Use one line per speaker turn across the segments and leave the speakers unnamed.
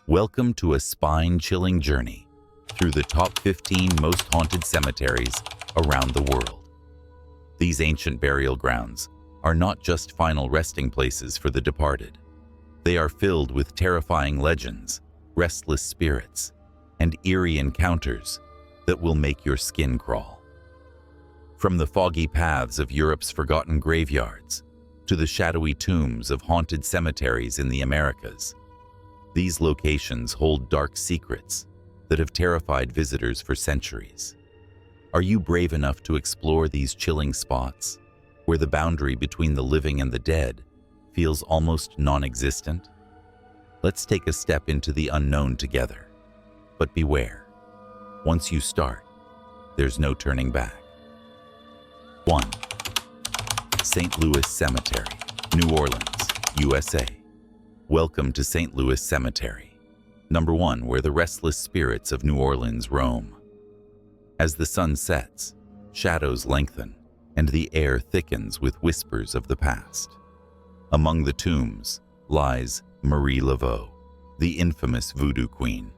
Welcome to a spine-chilling journey through the top 15 most haunted cemeteries around the world. These ancient burial grounds are not just final resting places for the departed. They are filled with terrifying legends, restless spirits, and eerie encounters that will make your skin crawl. From the foggy paths of Europe's forgotten graveyards to the shadowy tombs of haunted cemeteries in the Americas, these locations hold dark secrets that have terrified visitors for centuries. Are you brave enough to explore these chilling spots, where the boundary between the living and the dead feels almost non-existent? Let's take a step into the unknown together. But beware, once you start, there's no turning back. 1. St. Louis Cemetery, New Orleans, USA. Welcome to St. Louis Cemetery, number 1, where the restless spirits of New Orleans roam. As the sun sets, shadows lengthen, and the air thickens with whispers of the past. Among the tombs lies Marie Laveau, the infamous voodoo queen.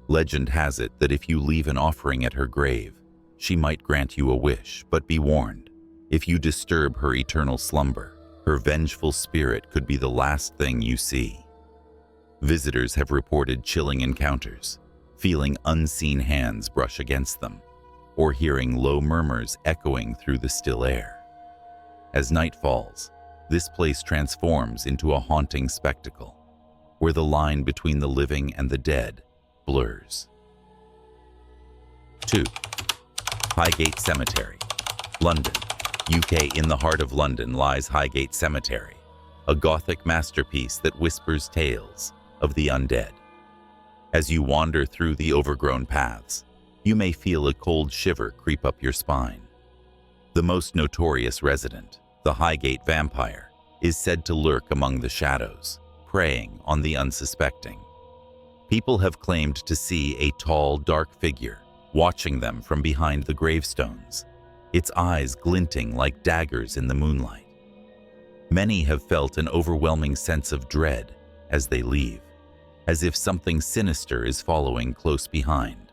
Legend has it that if you leave an offering at her grave, she might grant you a wish, but be warned, if you disturb her eternal slumber, her vengeful spirit could be the last thing you see. Visitors have reported chilling encounters, feeling unseen hands brush against them, or hearing low murmurs echoing through the still air. As night falls, this place transforms into a haunting spectacle, where the line between the living and the dead blurs. 2. Highgate Cemetery, London, UK. In the heart of London lies Highgate Cemetery, a Gothic masterpiece that whispers tales of the undead. As you wander through the overgrown paths, you may feel a cold shiver creep up your spine. The most notorious resident, the Highgate vampire, is said to lurk among the shadows, preying on the unsuspecting. People have claimed to see a tall, dark figure watching them from behind the gravestones, its eyes glinting like daggers in the moonlight. Many have felt an overwhelming sense of dread as they leave, as if something sinister is following close behind.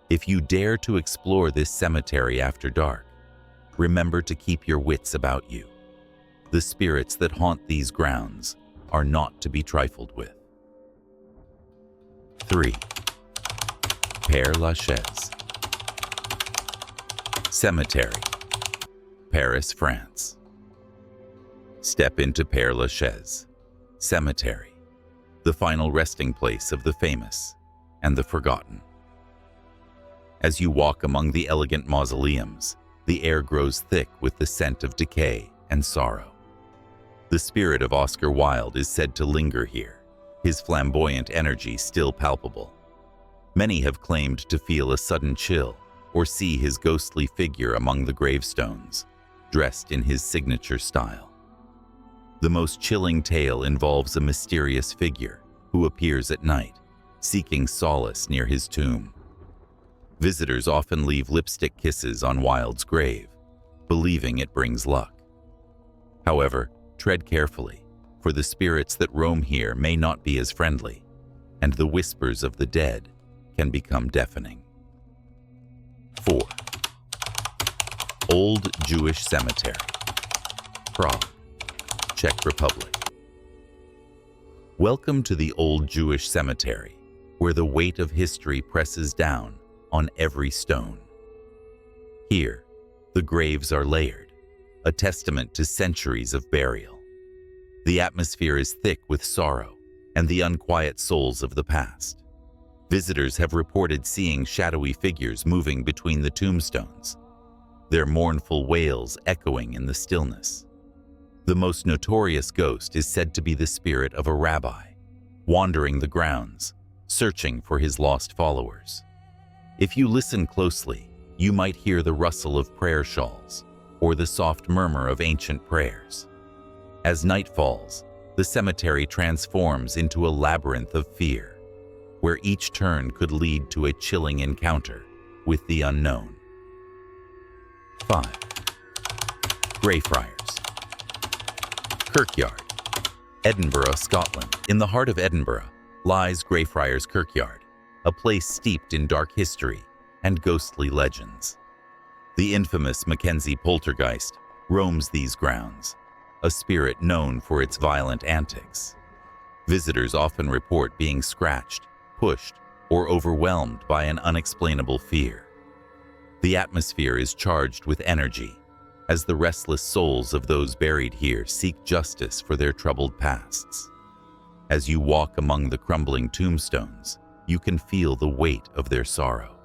If you dare to explore this cemetery after dark, remember to keep your wits about you. The spirits that haunt these grounds are not to be trifled with. 3. Père Lachaise Cemetery, Paris, France. Step into Père Lachaise Cemetery, the final resting place of the famous and the forgotten. As you walk among the elegant mausoleums, the air grows thick with the scent of decay and sorrow. The spirit of Oscar Wilde is said to linger here, his flamboyant energy still palpable. Many have claimed to feel a sudden chill or see his ghostly figure among the gravestones, dressed in his signature style. The most chilling tale involves a mysterious figure who appears at night, seeking solace near his tomb. Visitors often leave lipstick kisses on Wilde's grave, believing it brings luck. However, tread carefully, for the spirits that roam here may not be as friendly, and the whispers of the dead can become deafening. 4. Old Jewish Cemetery, Prague, Czech Republic. Welcome to the Old Jewish Cemetery, where the weight of history presses down on every stone. Here, the graves are layered, a testament to centuries of burial. The atmosphere is thick with sorrow and the unquiet souls of the past. Visitors have reported seeing shadowy figures moving between the tombstones, their mournful wails echoing in the stillness. The most notorious ghost is said to be the spirit of a rabbi, wandering the grounds, searching for his lost followers. If you listen closely, you might hear the rustle of prayer shawls or the soft murmur of ancient prayers. As night falls, the cemetery transforms into a labyrinth of fear, where each turn could lead to a chilling encounter with the unknown. 5. Greyfriars Kirkyard, Edinburgh, Scotland. In the heart of Edinburgh lies Frerskirkyard, a place steeped in dark history and ghostly legends. The infamous Mackenzie poltergeist roams these grounds, a spirit known for its violent antics. Visitors often report being scratched, pushed, or overwhelmed by an unexplainable fear. The atmosphere is charged with energy, as the restless souls of those buried here seek justice for their troubled pasts. As you walk among the crumbling tombstones, you can feel the weight of their sorrow.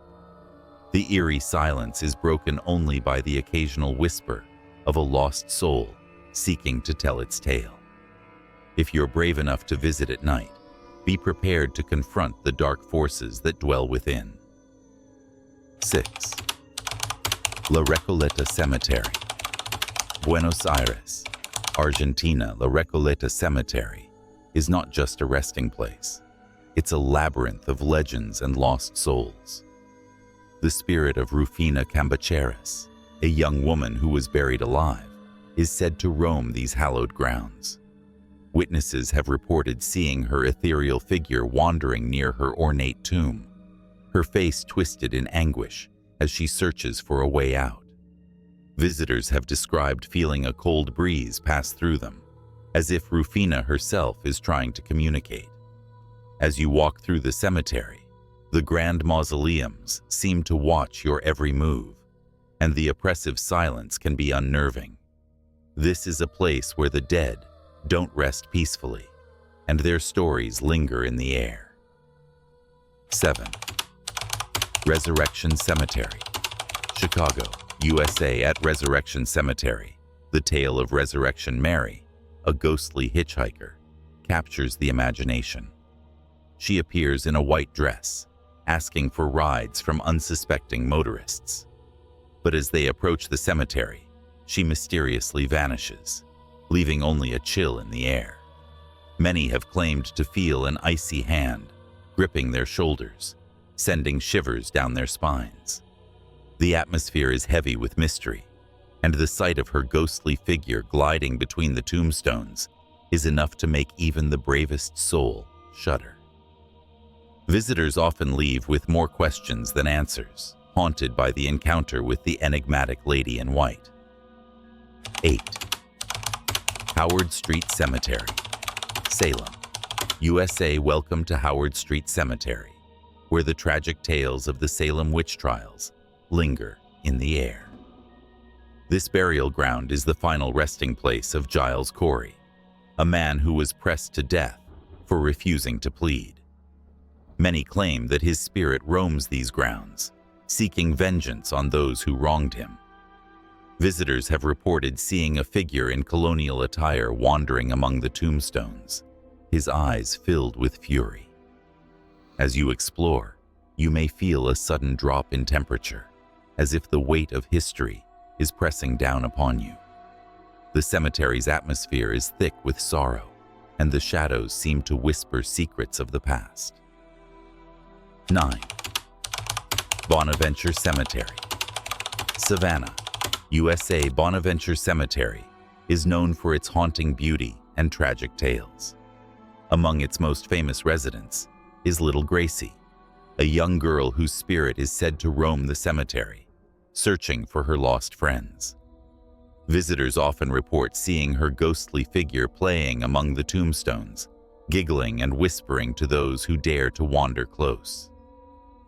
The eerie silence is broken only by the occasional whisper of a lost soul seeking to tell its tale. If you're brave enough to visit at night, be prepared to confront the dark forces that dwell within. 6. La Recoleta Cemetery, Buenos Aires, Argentina. La Recoleta Cemetery is not just a resting place. It's a labyrinth of legends and lost souls. The spirit of Rufina Cambaceres, a young woman who was buried alive, is said to roam these hallowed grounds. Witnesses have reported seeing her ethereal figure wandering near her ornate tomb, her face twisted in anguish as she searches for a way out. Visitors have described feeling a cold breeze pass through them, as if Rufina herself is trying to communicate. As you walk through the cemetery, the grand mausoleums seem to watch your every move, and the oppressive silence can be unnerving. This is a place where the dead don't rest peacefully, and their stories linger in the air. 7. Resurrection Cemetery, Chicago, USA. At Resurrection Cemetery, the tale of Resurrection Mary, a ghostly hitchhiker, captures the imagination. She appears in a white dress, asking for rides from unsuspecting motorists. But as they approach the cemetery, she mysteriously vanishes, leaving only a chill in the air. Many have claimed to feel an icy hand gripping their shoulders, sending shivers down their spines. The atmosphere is heavy with mystery, and the sight of her ghostly figure gliding between the tombstones is enough to make even the bravest soul shudder. Visitors often leave with more questions than answers, haunted by the encounter with the enigmatic lady in white. 8. Howard Street Cemetery, Salem, USA. Welcome to Howard Street Cemetery, where the tragic tales of the Salem witch trials linger in the air. This burial ground is the final resting place of Giles Corey, a man who was pressed to death for refusing to plead. Many claim that his spirit roams these grounds, seeking vengeance on those who wronged him. Visitors have reported seeing a figure in colonial attire wandering among the tombstones, his eyes filled with fury. As you explore, you may feel a sudden drop in temperature, as if the weight of history is pressing down upon you. The cemetery's atmosphere is thick with sorrow, and the shadows seem to whisper secrets of the past. 9. Bonaventure Cemetery, Savannah, USA. Bonaventure Cemetery is known for its haunting beauty and tragic tales. Among its most famous residents is little Gracie, a young girl whose spirit is said to roam the cemetery, searching for her lost friends. Visitors often report seeing her ghostly figure playing among the tombstones, giggling and whispering to those who dare to wander close.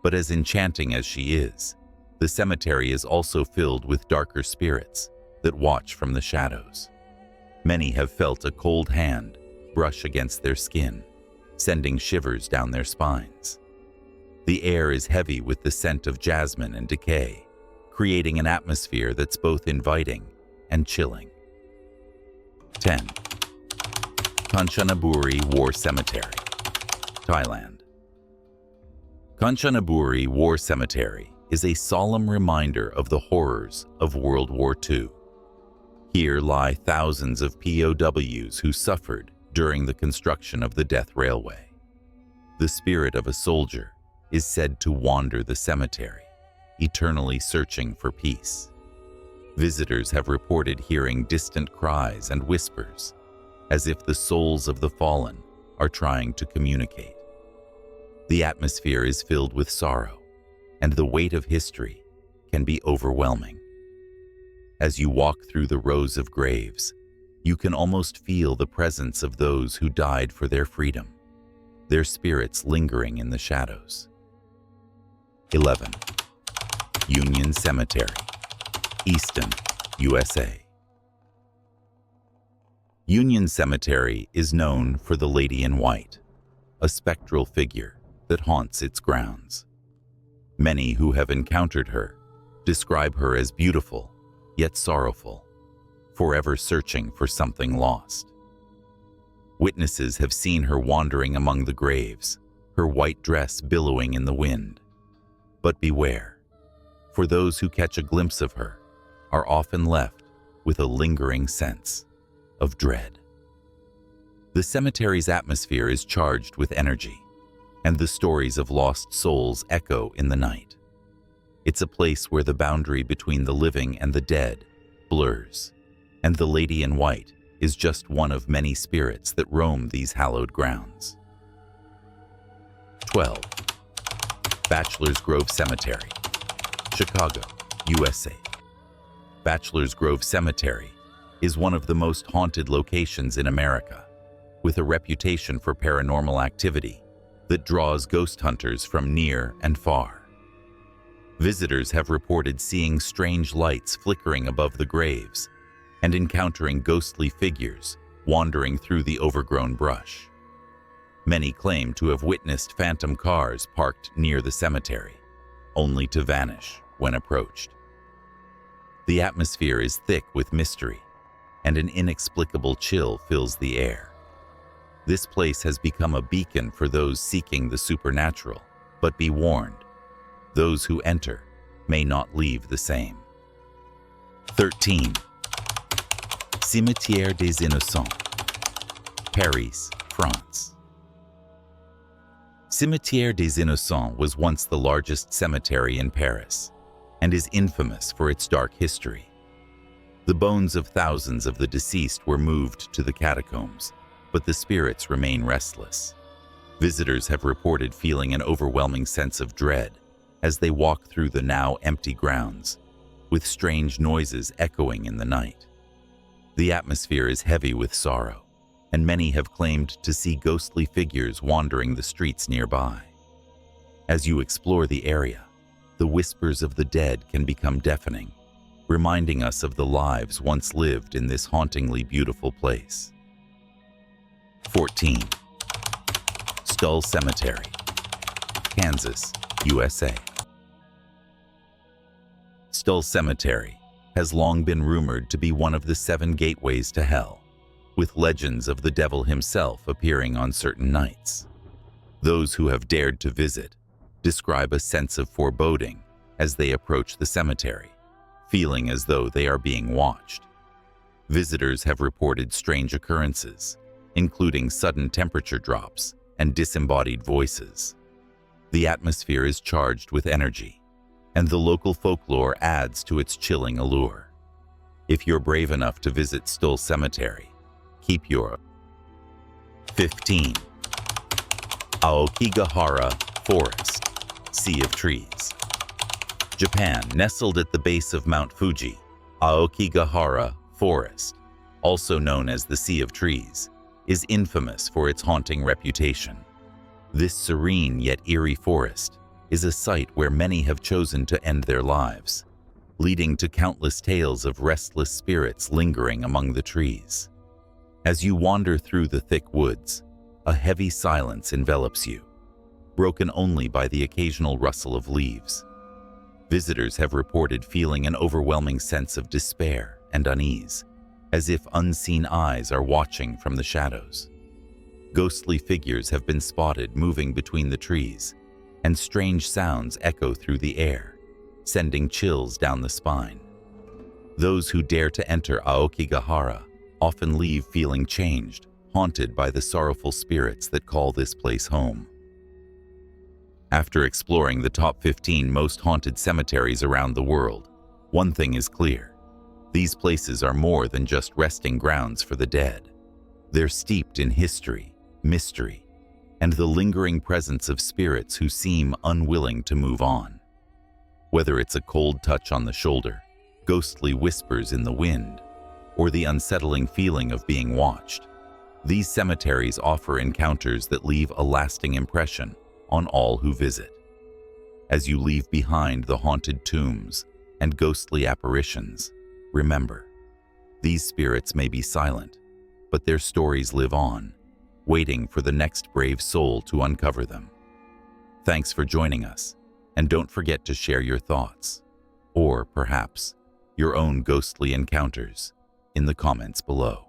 But as enchanting as she is, the cemetery is also filled with darker spirits that watch from the shadows. Many have felt a cold hand brush against their skin, sending shivers down their spines. The air is heavy with the scent of jasmine and decay, creating an atmosphere that's both inviting and chilling. 10. Kanchanaburi War Cemetery, Thailand. Kanchanaburi War Cemetery is a solemn reminder of the horrors of World War II. Here lie thousands of POWs who suffered during the construction of the Death Railway. The spirit of a soldier is said to wander the cemetery, eternally searching for peace. Visitors have reported hearing distant cries and whispers, as if the souls of the fallen are trying to communicate. The atmosphere is filled with sorrow, and the weight of history can be overwhelming. As you walk through the rows of graves, you can almost feel the presence of those who died for their freedom, their spirits lingering in the shadows. 11. Union Cemetery, Easton, USA. Union Cemetery is known for the Lady in White, a spectral figure that haunts its grounds. Many who have encountered her describe her as beautiful, yet sorrowful, forever searching for something lost. Witnesses have seen her wandering among the graves, her white dress billowing in the wind. But beware, for those who catch a glimpse of her are often left with a lingering sense of dread. The cemetery's atmosphere is charged with energy, and the stories of lost souls echo in the night. It's a place where the boundary between the living and the dead blurs, and the Lady in White is just one of many spirits that roam these hallowed grounds. 12. Bachelors Grove Cemetery, Chicago, USA. Bachelors Grove Cemetery is one of the most haunted locations in America, with a reputation for paranormal activity that draws ghost hunters from near and far. Visitors have reported seeing strange lights flickering above the graves and encountering ghostly figures wandering through the overgrown brush. Many claim to have witnessed phantom cars parked near the cemetery, only to vanish when approached. The atmosphere is thick with mystery, and an inexplicable chill fills the air. This place has become a beacon for those seeking the supernatural, but be warned, those who enter may not leave the same. 13. Cimetière des Innocents, Paris, France. Cimetière des Innocents was once the largest cemetery in Paris and is infamous for its dark history. The bones of thousands of the deceased were moved to the catacombs, but the spirits remain restless. Visitors have reported feeling an overwhelming sense of dread as they walk through the now empty grounds, with strange noises echoing in the night. The atmosphere is heavy with sorrow, and many have claimed to see ghostly figures wandering the streets nearby. As you explore the area, the whispers of the dead can become deafening, reminding us of the lives once lived in this hauntingly beautiful place. 14. Stull Cemetery, Kansas, USA. Stull Cemetery has long been rumored to be one of the 7 gateways to hell, with legends of the devil himself appearing on certain nights. Those who have dared to visit describe a sense of foreboding as they approach the cemetery, feeling as though they are being watched. Visitors have reported strange occurrences, including sudden temperature drops and disembodied voices. The atmosphere is charged with energy, and the local folklore adds to its chilling allure. If you're brave enough to visit Stull Cemetery, keep your 15. Aokigahara Forest, Sea of Trees. Japan, nestled at the base of Mount Fuji, Aokigahara Forest, also known as the Sea of Trees, is infamous for its haunting reputation. This serene yet eerie forest is a site where many have chosen to end their lives, leading to countless tales of restless spirits lingering among the trees. As you wander through the thick woods, a heavy silence envelops you, broken only by the occasional rustle of leaves. Visitors have reported feeling an overwhelming sense of despair and unease, as if unseen eyes are watching from the shadows. Ghostly figures have been spotted moving between the trees, and strange sounds echo through the air, sending chills down the spine. Those who dare to enter Aokigahara often leave feeling changed, haunted by the sorrowful spirits that call this place home. After exploring the top 15 most haunted cemeteries around the world, one thing is clear. These places are more than just resting grounds for the dead. They're steeped in history, mystery, and the lingering presence of spirits who seem unwilling to move on. Whether it's a cold touch on the shoulder, ghostly whispers in the wind, or the unsettling feeling of being watched, these cemeteries offer encounters that leave a lasting impression on all who visit. As you leave behind the haunted tombs and ghostly apparitions, remember, these spirits may be silent, but their stories live on, waiting for the next brave soul to uncover them. Thanks for joining us, and don't forget to share your thoughts, or perhaps your own ghostly encounters, in the comments below.